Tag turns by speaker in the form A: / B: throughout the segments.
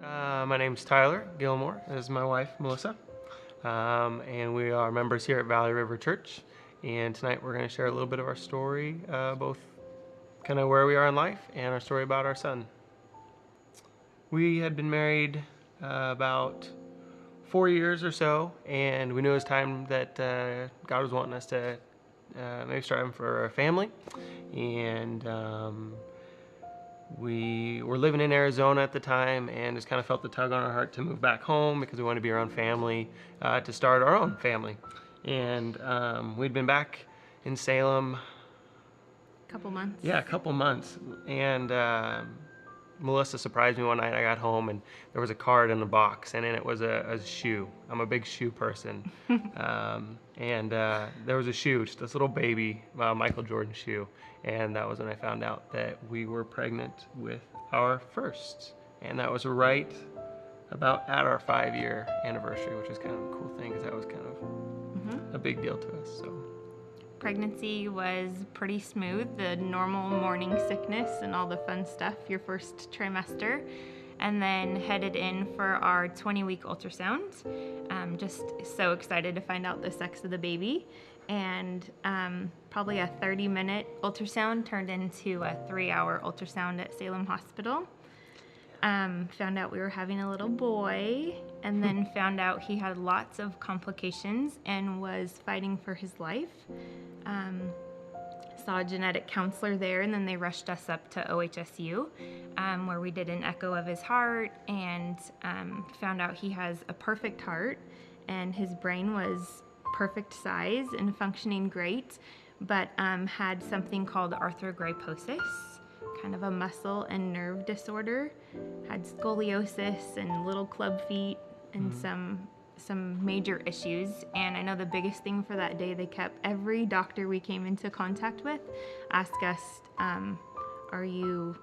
A: My name's Tyler Gilmore. This is my wife, Melissa. And we are members here at Valley River Church. And tonight we're going to share a little bit of our story, both kind of where we are in life and our story about our son. We had been married about 4 years or so, and we knew it was time that God was wanting us to maybe start having for a family. And we were living in Arizona at the time and just kind of felt the tug on our heart to move back home because we wanted to be around family, to start our own family. And we'd been back in Salem.
B: Couple months.
A: Yeah, a couple months. And Melissa surprised me one night. I got home and there was a card in the box, and in it was a shoe. I'm a big shoe person. And there was a shoe, just this little baby Michael Jordan shoe. And that was when I found out that we were pregnant with our first. And that was right about at our 5-year anniversary, which was kind of a cool thing because that was kind of a big deal to us. So
B: Pregnancy was pretty smooth, the normal morning sickness and all the fun stuff your first trimester, and then headed in for our 20-week ultrasound. Just so excited to find out the sex of the baby. And probably a 30-minute ultrasound turned into a 3-hour ultrasound at Salem Hospital. Found out we were having a little boy, and then found out he had lots of complications and was fighting for his life. Saw a genetic counselor there, and then they rushed us up to OHSU, where we did an echo of his heart and found out he has a perfect heart, and his brain was perfect size and functioning great, but had something called arthrogryposis, kind of a muscle and nerve disorder, had scoliosis and little club feet and some major issues. And I know the biggest thing for that day, they kept every doctor we came into contact with ask us, are you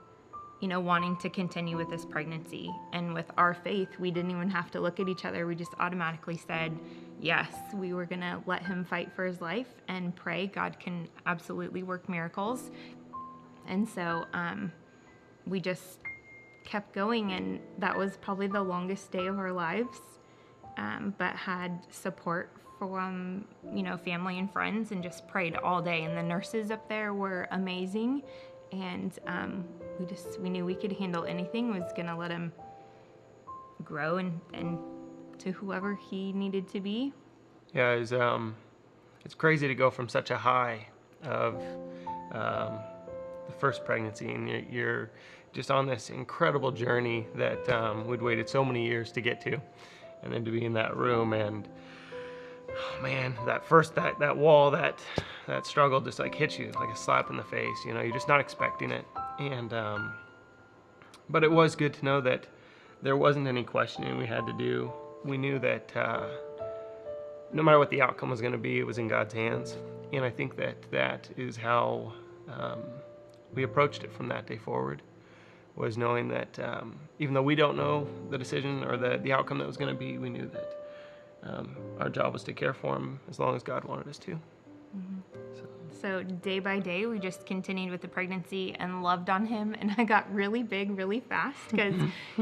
B: wanting to continue with this pregnancy? And with our faith, we didn't even have to look at each other. We just automatically said yes. We were gonna let him fight for his life and pray. God can absolutely work miracles. And so we just kept going, and that was probably the longest day of our lives, but had support from family and friends, and just prayed all day. And the nurses up there were amazing, and we knew we could handle anything. Was gonna let him grow and to whoever he needed to be.
A: yeah, it's crazy to go from such a high of the first pregnancy, and you're just on this incredible journey that we'd waited so many years to get to, and then to be in that room, and oh man, that wall, that struggle just like hits you like a slap in the face. You're just not expecting it. And but it was good to know that there wasn't any questioning we had to do. We knew that no matter what the outcome was going to be, it was in God's hands. And I think that is how we approached it from that day forward, was knowing that even though we don't know the decision or the outcome that was going to be, we knew that our job was to care for him as long as God wanted us to.
B: So day by day, we just continued with the pregnancy and loved on him. And I got really big really fast because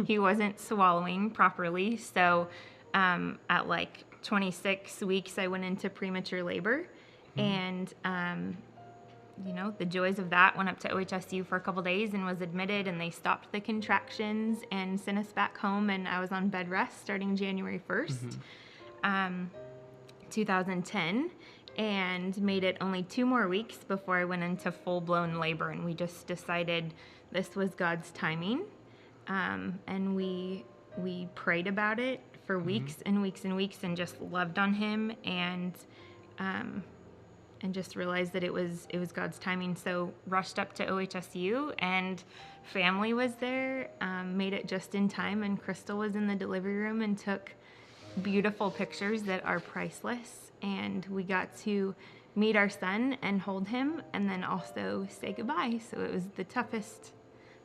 B: he wasn't swallowing properly. So at like 26 weeks, I went into premature labor. And the joys of that, went up to OHSU for a couple days and was admitted, and they stopped the contractions and sent us back home, and I was on bed rest starting January 1st, 2010, and made it only 2 more weeks before I went into full-blown labor. And we just decided this was God's timing, and we prayed about it for weeks and weeks and weeks, and just loved on him, and just realized that it was God's timing. So rushed up to OHSU, and family was there, made it just in time, and Crystal was in the delivery room and took beautiful pictures that are priceless. And we got to meet our son and hold him, and then also say goodbye. So it was the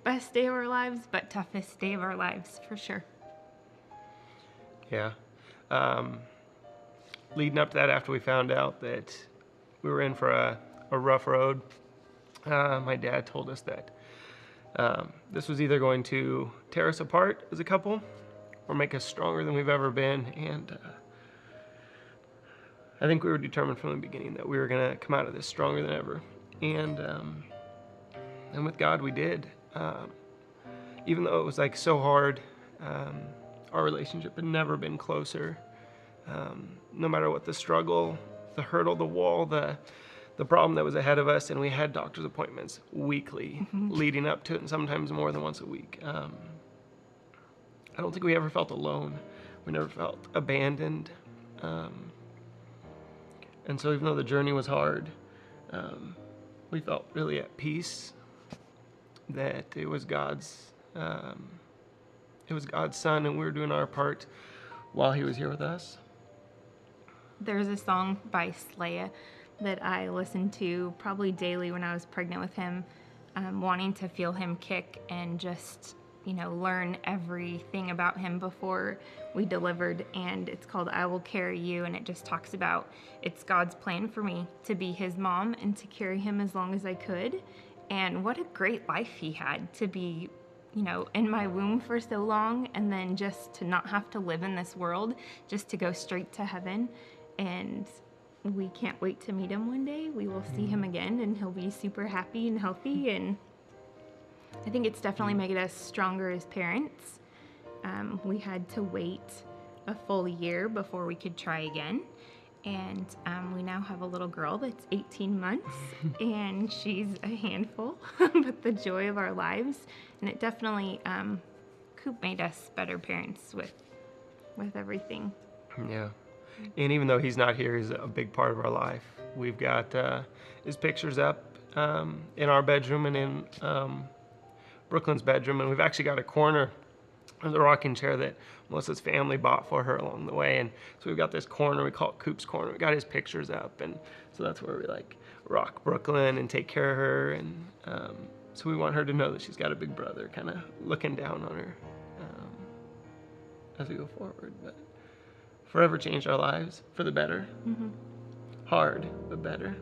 B: best day of our lives, but toughest day of our lives for sure.
A: Yeah. Leading up to that, after we found out that we were in for a rough road, my dad told us that this was either going to tear us apart as a couple, or make us stronger than we've ever been. And I think we were determined from the beginning that we were going to come out of this stronger than ever. And with God, we did. Even though it was like so hard, our relationship had never been closer. No matter what the struggle, the hurdle, the wall, the problem that was ahead of us, and we had doctor's appointments weekly leading up to it, and sometimes more than once a week. I don't think we ever felt alone. We never felt abandoned. And so even though the journey was hard, we felt really at peace that it was God's son, and we were doing our part while he was here with us.
B: There's a song by Slaya that I listened to probably daily when I was pregnant with him, wanting to feel him kick and just, learn everything about him before we delivered. And it's called I Will Carry You, and it just talks about it's God's plan for me to be his mom and to carry him as long as I could. And what a great life he had to be in my womb for so long, and then just to not have to live in this world, just to go straight to heaven. And we can't wait to meet him one day. We will see him again, and he'll be super happy and healthy. And I think it's definitely made us stronger as parents. We had to wait a full year before we could try again. And we now have a little girl that's 18 months, and she's a handful, but the joy of our lives. And it definitely, Coop made us better parents with everything.
A: Yeah. And even though he's not here, he's a big part of our life. We've got his pictures up in our bedroom and in Brooklyn's bedroom. And we've actually got a corner of the rocking chair that Melissa's family bought for her along the way. And so we've got this corner, we call it Coop's Corner. We got his pictures up. And so that's where we rock Brooklyn and take care of her. And so we want her to know that she's got a big brother kind of looking down on her as we go forward. But forever changed our lives for the better. Hard, but better.